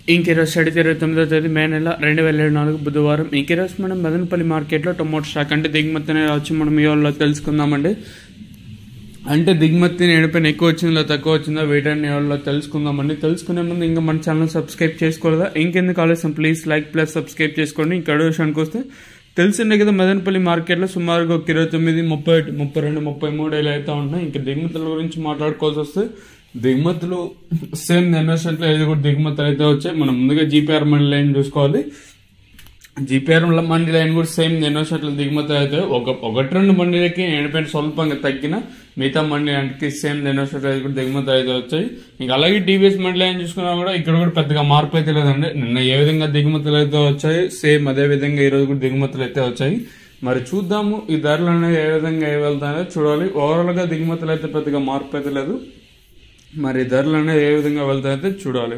ఇంకీరోజు 29వ తేదీ మే నెల 2024 బుధవారం. ఇంకీరోజు మనం మదనపల్లి మార్కెట్లో టొమాటో స్టాక్ అంటే దిగుమతి అనేది వచ్చి మనం ఈ వాళ్ళలో తెలుసుకుందామండి. అంటే దిగుమతి ఎడిపోయిన ఎక్కువ వచ్చిందో తక్కువ వచ్చిందో వీటన్ని వాళ్ళలో తెలుసుకుందామండి. తెలుసుకునే ముందు ఇంకా మన ఛానల్ సబ్స్క్రైబ్ చేసుకోలేదా? ఇంకెందుకు ఆలస్యం, ప్లీజ్ లైక్ ప్లస్ సబ్స్క్రైబ్ చేసుకోండి. ఇంకా విషయానికి వస్తే తెలిసిందే కదా, మదనపల్లి మార్కెట్లో సుమారుగా 29, 30, 32, 33 ఇలా అయితే ఉంటున్నాయి. ఇంకా దిగుమతుల గురించి మాట్లాడుకోవాల్సి వస్తే దిగుమతులు సేమ్ ఎన్నోషన్లో ఇది కూడా దిగుమతులు అయితే వచ్చాయి. మనం ముందుగా జీపీఆర్ మండీ లైన్ చూసుకోవాలి. జీపీఆర్ మండీ లైన్ కూడా సేమ్ ఎన్నోషన్ల దిగుమతులు అయితే ఒకటి రెండు మండీలకి ఎండిపోయిన స్వల్పంగా తగ్గిన మిగతా మండీ అంటే సేమ్ ఎన్నోషన్లు అయితే కూడా దిగుమతులు అయితే వచ్చాయి. ఇంకా అలాగే టీవీఎస్ మండీ లైన్ చూసుకున్నా కూడా ఇక్కడ కూడా పెద్దగా మార్పు అయితే లేదండి. నిన్న ఏ విధంగా దిగుమతులు అయితే వచ్చాయి సేమ్ అదే విధంగా ఈ రోజు కూడా దిగుమతులు అయితే వచ్చాయి. మరి చూద్దాము ఈ ధరలు అనేవి ఏ విధంగా వెళ్తాయో చూడాలి. ఓవరాల్ గా దిగుమతులు అయితే పెద్దగా మార్పు అయితే లేదు. మరి ధరలు అనేది ఏ విధంగా వెళ్తాయైతే చూడాలి.